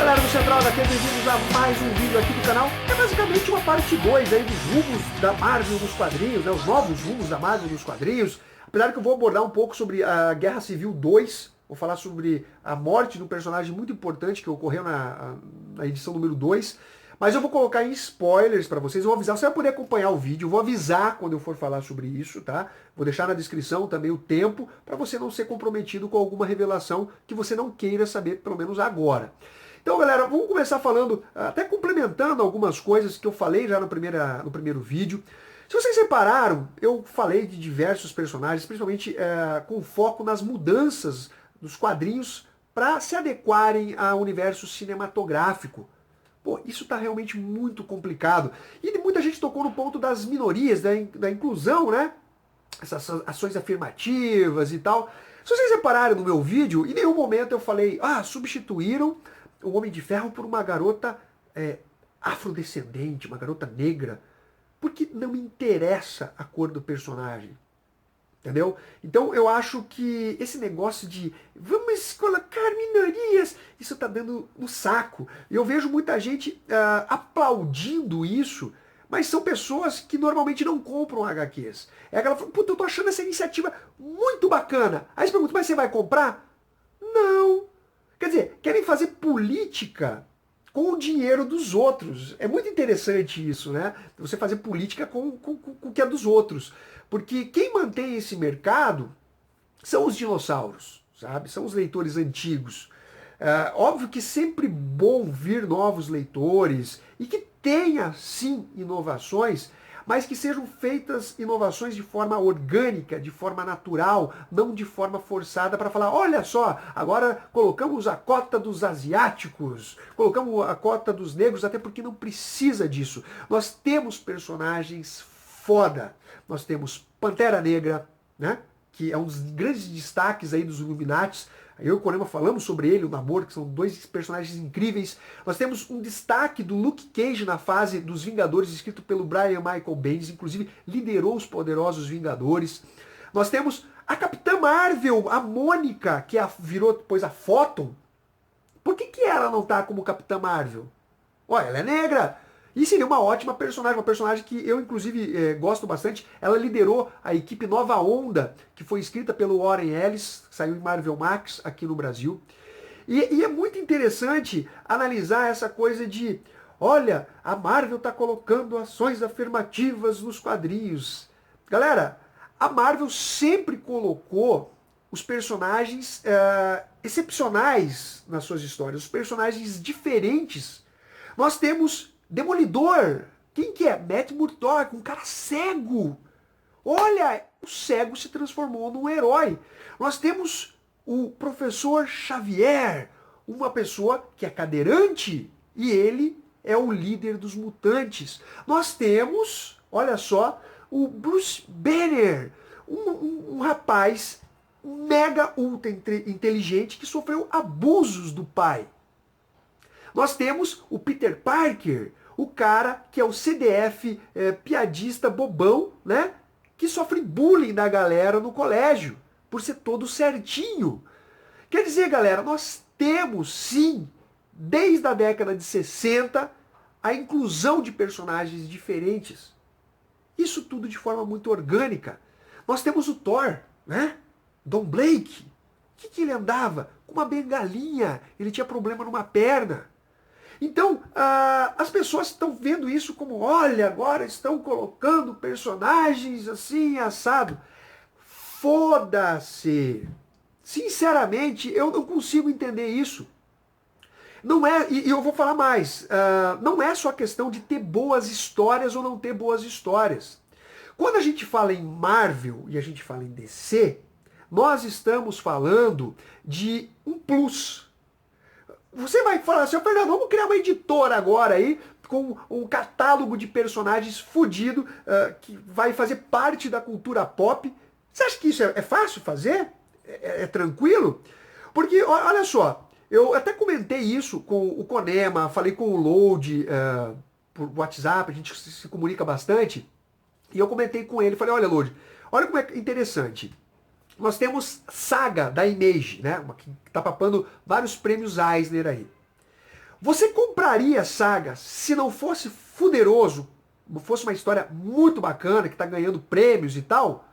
galera do Central HQ, bem-vindos a mais um vídeo aqui do canal. É basicamente uma parte 2 aí dos rumos da Marvel nos quadrinhos, né? Os novos rumos da Marvel nos quadrinhos. Apesar que eu vou abordar um pouco sobre a Guerra Civil 2, vou falar sobre a morte de um personagem muito importante que ocorreu na edição número 2. Mas eu vou colocar em spoilers para vocês, eu vou avisar, você vai poder acompanhar o vídeo, eu vou avisar quando eu for falar sobre isso, tá? Vou deixar na descrição também o tempo, para você não ser comprometido com alguma revelação que você não queira saber, pelo menos agora. Então, galera, vamos começar falando, até complementando algumas coisas que eu falei já no primeiro vídeo. Se vocês repararam, eu falei de diversos personagens, principalmente com foco nas mudanças dos quadrinhos para se adequarem ao universo cinematográfico. Pô, isso está realmente muito complicado. E muita gente tocou no ponto das minorias, da inclusão, né? Essas ações afirmativas e tal. Se vocês repararem no meu vídeo, em nenhum momento eu falei, substituíram o Homem de Ferro por uma garota afrodescendente, uma garota negra. Porque não me interessa a cor do personagem. Entendeu? Então eu acho que esse negócio de vamos colocar minorias, isso tá dando no saco. E eu vejo muita gente aplaudindo isso, mas são pessoas que normalmente não compram HQs. É aquela, puta, eu tô achando essa iniciativa muito bacana. Aí você pergunta, mas você vai comprar? Não. Quer dizer, querem fazer política com o dinheiro dos outros. É muito interessante isso, né? Você fazer política com o que é dos outros. Porque quem mantém esse mercado são os dinossauros, sabe? São os leitores antigos. Óbvio que sempre bom vir novos leitores e que tenha, sim, inovações, mas que sejam feitas inovações de forma orgânica, de forma natural, não de forma forçada para falar, olha só, agora colocamos a cota dos asiáticos, colocamos a cota dos negros, até porque não precisa disso. Nós temos personagens foda. Nós temos Pantera Negra, né? Que é um dos grandes destaques aí dos Illuminatis. Eu e o Konema falamos sobre ele, o Namor, que são dois personagens incríveis. Nós temos um destaque do Luke Cage na fase dos Vingadores, escrito pelo Brian Michael Bendis, inclusive liderou os Poderosos Vingadores. Nós temos a Capitã Marvel, a Mônica, que virou depois a Photon. Por que ela não tá como Capitã Marvel? Olha, ela é negra. E seria uma ótima personagem, uma personagem que eu, inclusive, gosto bastante. Ela liderou a equipe Nova Onda, que foi escrita pelo Warren Ellis, que saiu em Marvel Max aqui no Brasil. E é muito interessante analisar essa coisa de, olha, a Marvel está colocando ações afirmativas nos quadrinhos. Galera, a Marvel sempre colocou os personagens excepcionais nas suas histórias, os personagens diferentes. Nós temos Demolidor. Quem que é? Matt Murdock, um cara cego. Olha, o cego se transformou num herói. Nós temos o Professor Xavier, uma pessoa que é cadeirante e ele é o líder dos mutantes. Nós temos, olha só, o Bruce Banner, um rapaz mega ultra inteligente que sofreu abusos do pai. Nós temos o Peter Parker, o cara que é o CDF piadista bobão, né? Que sofre bullying da galera no colégio, por ser todo certinho. Quer dizer, galera, nós temos sim, desde a década de 60, a inclusão de personagens diferentes. Isso tudo de forma muito orgânica. Nós temos o Thor, né? Don Blake. O que ele andava? Com uma bengalinha. Ele tinha problema numa perna. Então, as pessoas estão vendo isso como, olha, agora estão colocando personagens assim, assado. Foda-se! Sinceramente, eu não consigo entender isso. Não é, e eu vou falar mais, não é só questão de ter boas histórias ou não ter boas histórias. Quando a gente fala em Marvel e a gente fala em DC, nós estamos falando de um plus. Você vai falar assim, Fernando, vamos criar uma editora agora aí, com um catálogo de personagens fudido, que vai fazer parte da cultura pop. Você acha que isso é fácil fazer? É tranquilo? Porque, olha só, eu até comentei isso com o Konema, falei com o Load por WhatsApp, a gente se comunica bastante, e eu comentei com ele, falei, olha Load, olha como é interessante. Nós temos Saga, da Image, né? Que está papando vários prêmios Eisner aí. Você compraria Saga se não fosse fuderoso, fosse uma história muito bacana, que está ganhando prêmios e tal?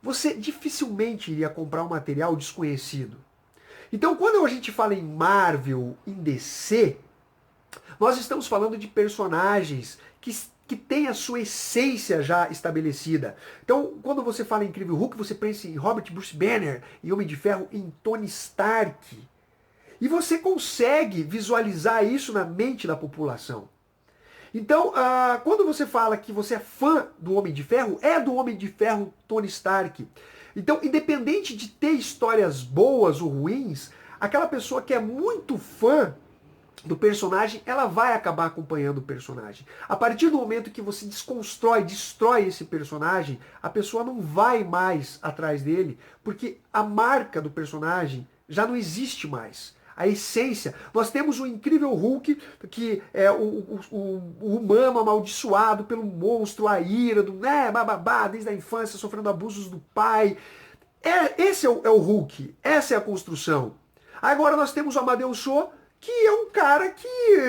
Você dificilmente iria comprar um material desconhecido. Então, quando a gente fala em Marvel, em DC, nós estamos falando de personagens que têm a sua essência já estabelecida. Então, quando você fala em Incrível Hulk, você pensa em Robert Bruce Banner, em Homem de Ferro, em Tony Stark. E você consegue visualizar isso na mente da população. Então, quando você fala que você é fã do Homem de Ferro, é do Homem de Ferro Tony Stark. Então, independente de ter histórias boas ou ruins, aquela pessoa que é muito fã do personagem, ela vai acabar acompanhando o personagem. A partir do momento que você desconstrói, destrói esse personagem, a pessoa não vai mais atrás dele, porque a marca do personagem já não existe mais. A essência. Nós temos o incrível Hulk, que é o humano amaldiçoado pelo monstro, a ira, bababá, desde a infância, sofrendo abusos do pai. Esse é o Hulk, essa é a construção. Agora nós temos o Amadeus Cho, que é um cara que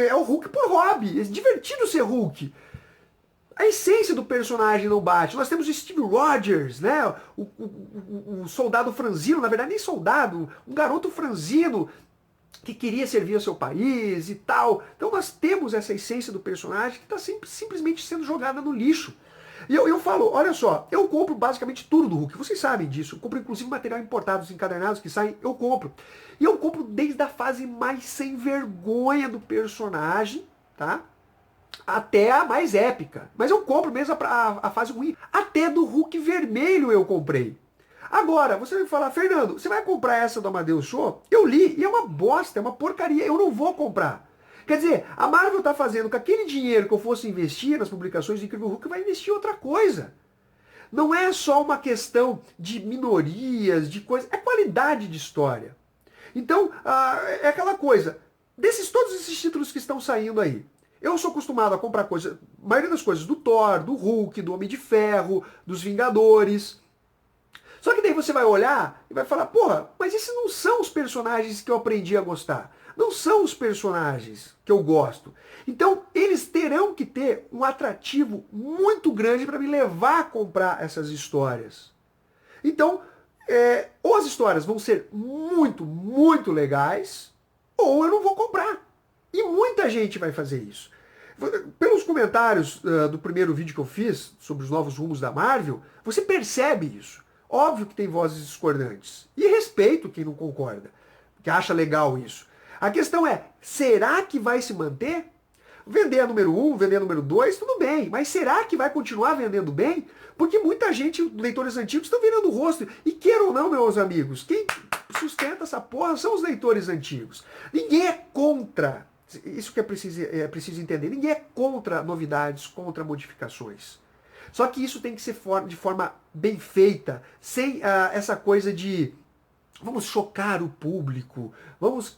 é o Hulk por hobby. É divertido ser Hulk. A essência do personagem não bate. Nós temos o Steve Rogers, né? O soldado franzino, na verdade nem soldado, um garoto franzino que queria servir ao seu país e tal. Então nós temos essa essência do personagem que está simplesmente sendo jogada no lixo. E eu falo, olha só, eu compro basicamente tudo do Hulk, vocês sabem disso. Eu compro inclusive material importado, os encadernados que saem, eu compro. E eu compro desde a fase mais sem vergonha do personagem, tá? Até a mais épica. Mas eu compro mesmo a fase ruim. Até do Hulk vermelho eu comprei. Agora, você vai falar, Fernando, você vai comprar essa do Amadeus Cho? Eu li e é uma bosta, é uma porcaria, eu não vou comprar. Quer dizer, a Marvel está fazendo com aquele dinheiro que eu fosse investir nas publicações do Incrível Hulk, vai investir em outra coisa. Não é só uma questão de minorias, de coisa, é qualidade de história. Então, é aquela coisa, todos esses títulos que estão saindo aí, eu sou acostumado a comprar coisa, a maioria das coisas do Thor, do Hulk, do Homem de Ferro, dos Vingadores. Só que daí você vai olhar e vai falar, porra, mas esses não são os personagens que eu aprendi a gostar. Não são os personagens que eu gosto. Então, eles terão que ter um atrativo muito grande para me levar a comprar essas histórias. Então, ou as histórias vão ser muito, muito legais, ou eu não vou comprar. E muita gente vai fazer isso. Pelos comentários do primeiro vídeo que eu fiz sobre os novos rumos da Marvel, você percebe isso. Óbvio que tem vozes discordantes. E respeito quem não concorda, que acha legal isso. A questão é, será que vai se manter? Vender a número 1, vender a número 2, tudo bem. Mas será que vai continuar vendendo bem? Porque muita gente, leitores antigos, estão virando o rosto. E queiram ou não, meus amigos, quem sustenta essa porra são os leitores antigos. Ninguém é contra. Isso que é preciso entender. Ninguém é contra novidades, contra modificações. Só que isso tem que ser de forma bem feita, sem essa coisa de vamos chocar o público, vamos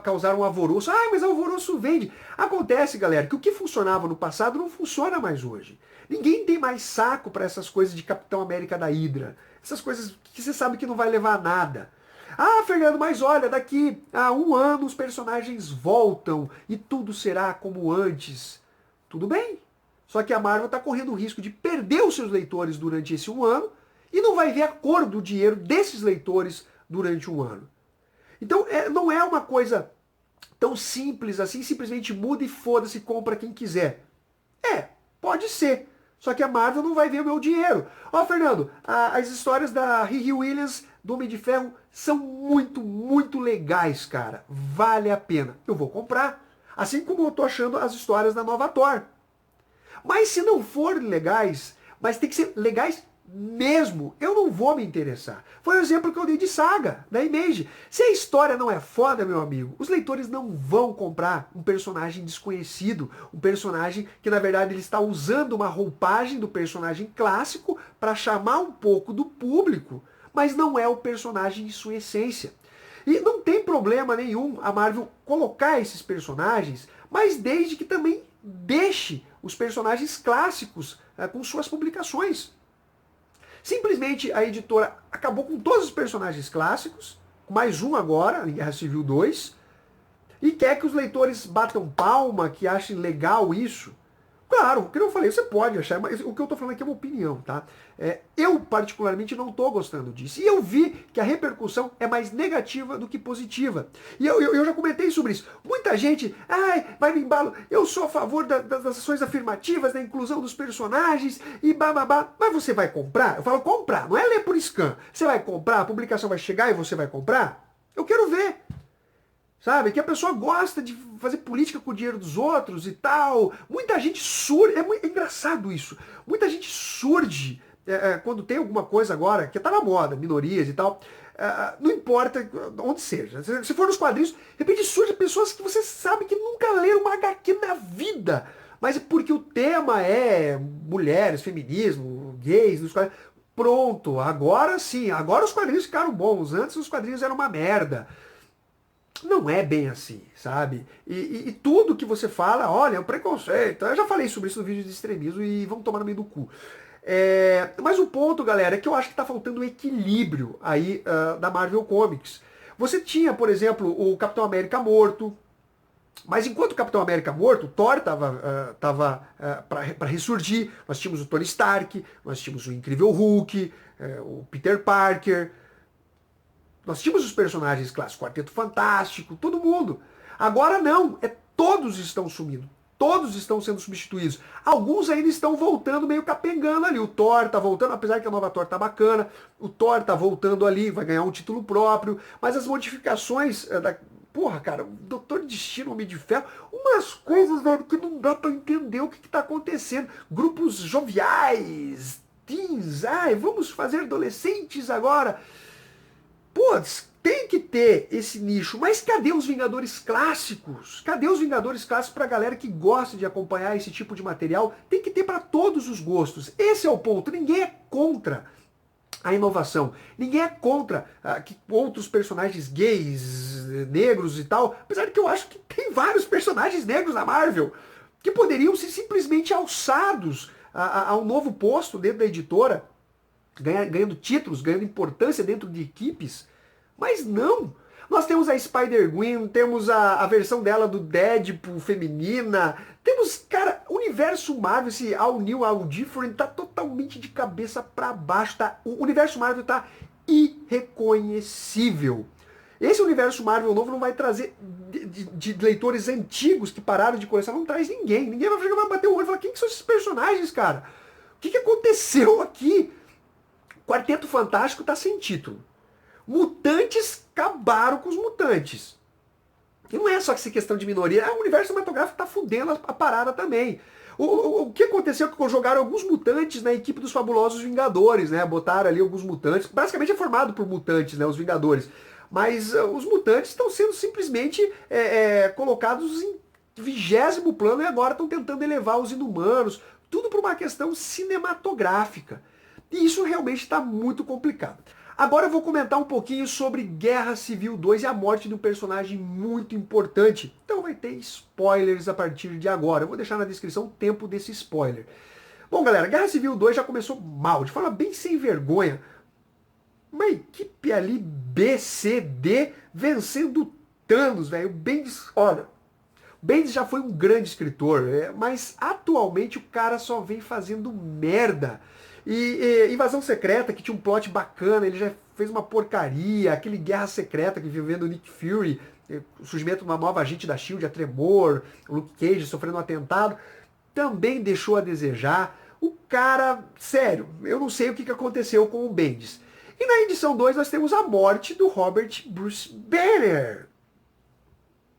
causar um alvoroço. Ah, mas o alvoroço vende. Acontece, galera, que o que funcionava no passado não funciona mais hoje. Ninguém tem mais saco para essas coisas de Capitão América da Hydra. Essas coisas que você sabe que não vai levar a nada. Ah, Fernando, mas olha, daqui a 1 ano os personagens voltam e tudo será como antes. Tudo bem. Só que a Marvel está correndo o risco de perder os seus leitores durante esse 1 ano e não vai ver a cor do dinheiro desses leitores durante 1 ano. Então não é uma coisa tão simples assim, simplesmente muda e foda-se, compra quem quiser. Pode ser. Só que a Marvel não vai ver o meu dinheiro. Ó, Fernando, as histórias da Riri Williams, do Homem de Ferro, são muito, muito legais, cara. Vale a pena. Eu vou comprar. Assim como eu tô achando as histórias da nova Thor. Mas se não forem legais, mas tem que ser legais mesmo, eu não vou me interessar. Foi o exemplo que eu dei de Saga, da Image. Se a história não é foda, meu amigo, os leitores não vão comprar um personagem desconhecido, um personagem que na verdade ele está usando uma roupagem do personagem clássico para chamar um pouco do público, mas não é o personagem em sua essência. E não tem problema nenhum a Marvel colocar esses personagens, mas desde que também deixe os personagens clássicos com suas publicações. Simplesmente a editora acabou com todos os personagens clássicos, mais um agora, em Guerra Civil 2, E quer que os leitores batam palma, que achem legal isso? Claro, o que eu falei, você pode achar, mas o que eu tô falando aqui é uma opinião, tá? Eu, particularmente, não tô gostando disso. E eu vi que a repercussão é mais negativa do que positiva. E eu já comentei sobre isso. Muita gente, vai no embalo, eu sou a favor das ações afirmativas, da inclusão dos personagens e bababá. Mas você vai comprar? Eu falo comprar, não é ler por scan. Você vai comprar, a publicação vai chegar e você vai comprar? Eu quero ver. Sabe? Que a pessoa gosta de fazer política com o dinheiro dos outros e tal. Muita gente surge. É engraçado isso. Muita gente surge quando tem alguma coisa agora, que tá na moda, minorias e tal. Não importa onde seja. Se for nos quadrinhos, de repente surgem pessoas que você sabe que nunca leram uma HQ na vida. Mas é porque o tema é mulheres, feminismo, gays, nos quadrinhos. Pronto, agora sim. Agora os quadrinhos ficaram bons. Antes os quadrinhos eram uma merda. Não é bem assim, sabe? E tudo que você fala, olha, é um preconceito. Eu já falei sobre isso no vídeo de extremismo e vamos tomar no meio do cu. Mas o ponto, galera, é que eu acho que tá faltando equilíbrio aí da Marvel Comics. Você tinha, por exemplo, o Capitão América morto, mas enquanto o Capitão América morto, o Thor tava para ressurgir. Nós tínhamos o Tony Stark, nós tínhamos o Incrível Hulk, o Peter Parker. Nós tínhamos os personagens clássicos, Quarteto Fantástico, todo mundo. Agora não, todos estão sumindo. Todos estão sendo substituídos. Alguns ainda estão voltando meio capengando ali. O Thor tá voltando, apesar que a nova Thor tá bacana. O Thor tá voltando ali, vai ganhar um título próprio. Mas as modificações Porra, cara, o Doutor Destino, Homem de Ferro, umas coisas, velho, que não dá pra entender o que tá acontecendo. Grupos joviais, teens, vamos fazer adolescentes agora. Putz, tem que ter esse nicho, mas cadê os Vingadores clássicos? Cadê os Vingadores clássicos pra galera que gosta de acompanhar esse tipo de material? Tem que ter para todos os gostos. Esse é o ponto. Ninguém é contra a inovação. Ninguém é contra que outros personagens gays, negros e tal, apesar de que eu acho que tem vários personagens negros na Marvel que poderiam ser simplesmente alçados a um novo posto dentro da editora, ganhando títulos, ganhando importância dentro de equipes, mas não. Nós temos a Spider-Gwen, temos a versão dela do Deadpool feminina, temos, cara, o universo Marvel, esse All New, All Different, tá totalmente de cabeça para baixo, tá? O universo Marvel tá irreconhecível. Esse universo Marvel novo não vai trazer de leitores antigos que pararam de colecionar, não traz ninguém. Ninguém vai bater o olho e falar, quem que são esses personagens, cara? O que aconteceu aqui? Quarteto Fantástico tá sem título. Mutantes acabaram com os mutantes. E não é só essa questão de minoria, o universo cinematográfico tá fudendo a parada também. O que aconteceu é que jogaram alguns mutantes na equipe dos Fabulosos Vingadores, né? Botaram ali alguns mutantes. Basicamente é formado por mutantes, né? Os Vingadores. Mas os mutantes estão sendo simplesmente colocados em 20º plano e agora estão tentando elevar os Inumanos. Tudo por uma questão cinematográfica. E isso realmente está muito complicado. Agora eu vou comentar um pouquinho sobre Guerra Civil 2 e a morte de um personagem muito importante. Então vai ter spoilers a partir de agora. Eu vou deixar na descrição o tempo desse spoiler. Bom, galera, Guerra Civil 2 já começou mal, de forma bem sem vergonha. Uma equipe ali B, C, D vencendo Thanos, velho. O Bendis, olha, o Bendis já foi um grande escritor, mas atualmente o cara só vem fazendo merda. E Invasão Secreta, que tinha um plot bacana, ele já fez uma porcaria. Aquele Guerra Secreta que vivendo o Nick Fury, o surgimento de uma nova agente da SHIELD, a Tremor, o Luke Cage sofrendo um atentado, também deixou a desejar. O cara, sério, eu não sei o que aconteceu com o Bendis. E na edição 2 nós temos a morte do Robert Bruce Banner.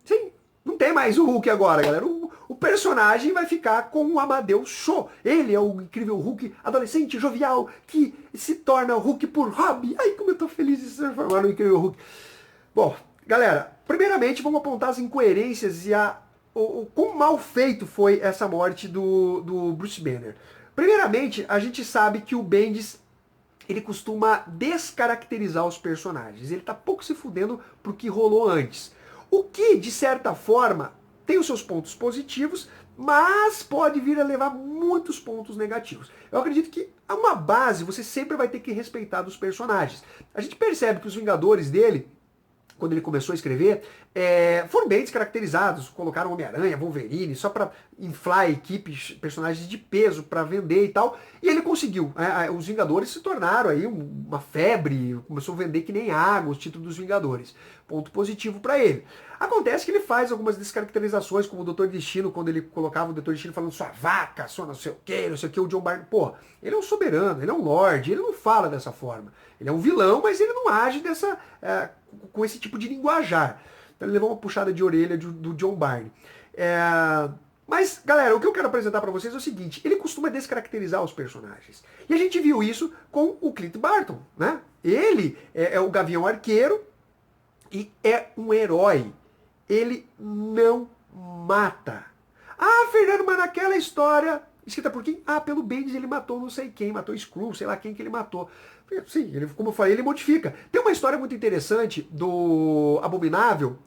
Sim, não tem mais o Hulk agora, galera. O personagem vai ficar com o Amadeus Cho. Ele é o incrível Hulk adolescente, jovial, que se torna o Hulk por hobby. Ai, como eu tô feliz de se transformar no incrível Hulk. Bom, galera, primeiramente vamos apontar as incoerências e o quão mal feito foi essa morte do Bruce Banner. Primeiramente, a gente sabe que o Bendis, ele costuma descaracterizar os personagens. Ele tá pouco se fudendo pro que rolou antes. O que, de certa forma, tem os seus pontos positivos, mas pode vir a levar muitos pontos negativos. Eu acredito que a uma base você sempre vai ter que respeitar dos personagens. A gente percebe que os Vingadores dele quando ele começou a escrever, foram bem descaracterizados. Colocaram Homem-Aranha, Wolverine, só para inflar a equipe, personagens de peso para vender e tal. E ele conseguiu. Os Vingadores se tornaram aí uma febre, começou a vender que nem água os títulos dos Vingadores. Ponto positivo para ele. Acontece que ele faz algumas descaracterizações, como o Doutor Destino, quando ele colocava o Doutor Destino falando sua vaca, sua não sei o que, o John Byrne. Pô, ele é um soberano, ele é um lorde, ele não fala dessa forma. Ele é um vilão, mas ele não age com esse tipo de linguajar. Então ele levou uma puxada de orelha do John Byrne. Mas, galera, o que eu quero apresentar para vocês é o seguinte, ele costuma descaracterizar os personagens. E a gente viu isso com o Clint Barton, né? Ele é o Gavião Arqueiro e é um herói. Ele não mata. Ah, Fernando, mas naquela história, escrita por quem? Ah, pelo Bendis ele matou não sei quem, matou Skrull, sei lá quem que ele matou. Sim, ele, como eu falei, ele modifica. Tem uma história muito interessante do Abominável,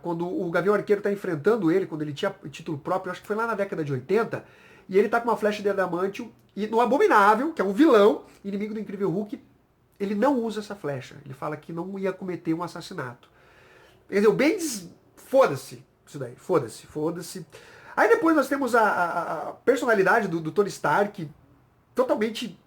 quando o Gavião Arqueiro está enfrentando ele, quando ele tinha título próprio, acho que foi lá na década de 80, e ele tá com uma flecha de adamantium, e no Abominável, que é um vilão, inimigo do Incrível Hulk, ele não usa essa flecha. Ele fala que não ia cometer um assassinato. Quer dizer, o Bendis, foda-se isso daí, foda-se. Aí depois nós temos a personalidade do Tony Stark, totalmente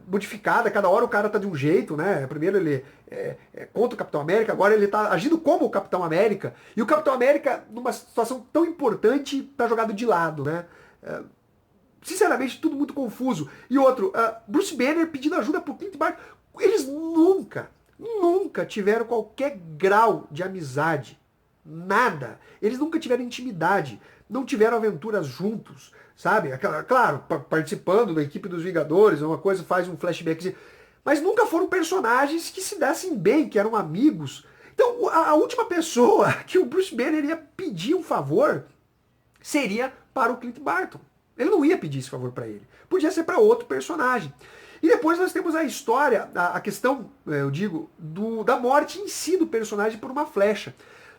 modificada, cada hora o cara tá de um jeito, né? Primeiro ele é contra o Capitão América, agora ele tá agindo como o Capitão América, e o Capitão América, numa situação tão importante, tá jogado de lado, né? Sinceramente, tudo muito confuso. E outro, Bruce Banner pedindo ajuda pro Clint Barton. Eles nunca tiveram qualquer grau de amizade. Nada. Eles nunca tiveram intimidade. Não tiveram aventuras juntos, sabe? Claro, participando da equipe dos Vingadores, uma coisa faz um flashback. Mas nunca foram personagens que se dessem bem, que eram amigos. Então, a última pessoa que o Bruce Banner ia pedir um favor seria para o Clint Barton. Ele não ia pedir esse favor para ele. Podia ser para outro personagem. E depois nós temos a história, a questão, eu digo, da morte em si do personagem por uma flecha.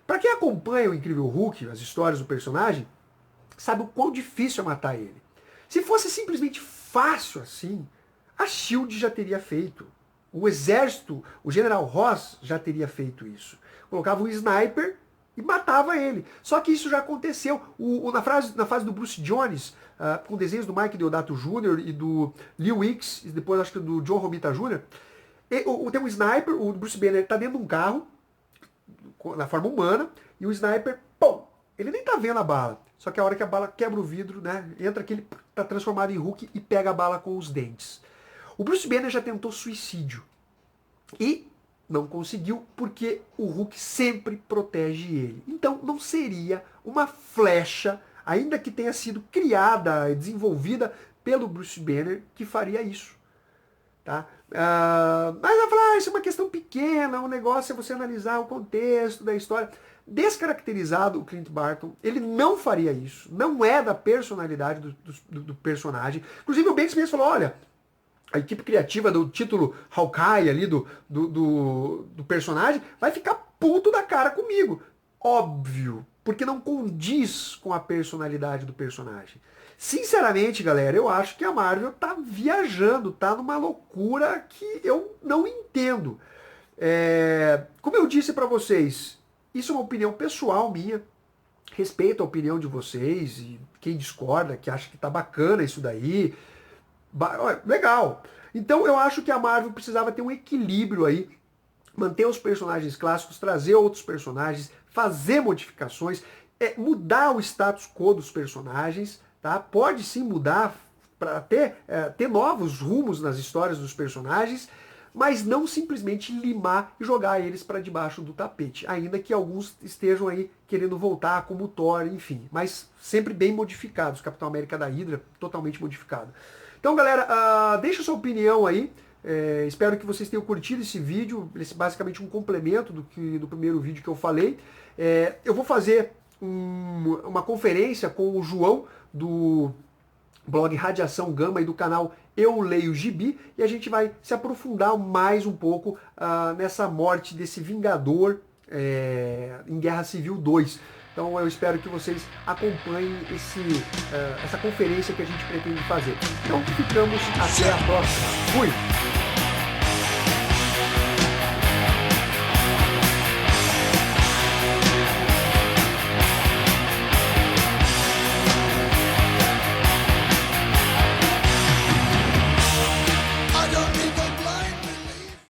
Para quem acompanha o Incrível Hulk, as histórias do personagem, sabe o quão difícil é matar ele. Se fosse simplesmente fácil assim, a SHIELD já teria feito. O exército, o General Ross já teria feito isso. Colocava um sniper e matava ele. Só que isso já aconteceu. Na fase do Bruce Jones, com desenhos do Mike Deodato Jr. e do Lee Wicks, e depois acho que do John Romita Jr., tem um sniper, o Bruce Banner está dentro de um carro, na forma humana, e o sniper, pum, ele nem tá vendo a bala. Só que a hora que a bala quebra o vidro, né, entra aquele, tá transformado em Hulk e pega a bala com os dentes. O Bruce Banner já tentou suicídio. E não conseguiu porque o Hulk sempre protege ele. Então não seria uma flecha, ainda que tenha sido criada e desenvolvida pelo Bruce Banner, que faria isso. Tá? Mas vai falar, isso é uma questão pequena, o negócio é você analisar o contexto da história. Descaracterizado o Clint Barton, ele não faria isso. Não é da personalidade do personagem. Inclusive o Bendis mesmo falou, olha, a equipe criativa do título Hawkeye ali, do personagem, vai ficar puto da cara comigo. Óbvio, porque não condiz com a personalidade do personagem. Sinceramente, galera, eu acho que a Marvel tá viajando, tá numa loucura que eu não entendo. Como eu disse pra vocês, isso é uma opinião pessoal minha. Respeito a opinião de vocês e quem discorda, que acha que tá bacana isso daí. Legal. Então eu acho que a Marvel precisava ter um equilíbrio aí, manter os personagens clássicos, trazer outros personagens, fazer modificações, mudar o status quo dos personagens, tá? Pode sim mudar para ter novos rumos nas histórias dos personagens, mas não simplesmente limar e jogar eles para debaixo do tapete, ainda que alguns estejam aí querendo voltar como Thor, enfim, mas sempre bem modificados. Capitão América da Hydra, totalmente modificado. Então, galera, deixa sua opinião aí. Espero que vocês tenham curtido esse vídeo. Esse é basicamente um complemento do primeiro vídeo que eu falei. Eu vou fazer uma conferência com o João do blog Radiação Gama e do canal Eu Leio Gibi, e a gente vai se aprofundar mais um pouco nessa morte desse Vingador em Guerra Civil 2. Então eu espero que vocês acompanhem essa conferência que a gente pretende fazer. Então ficamos até a próxima. Fui!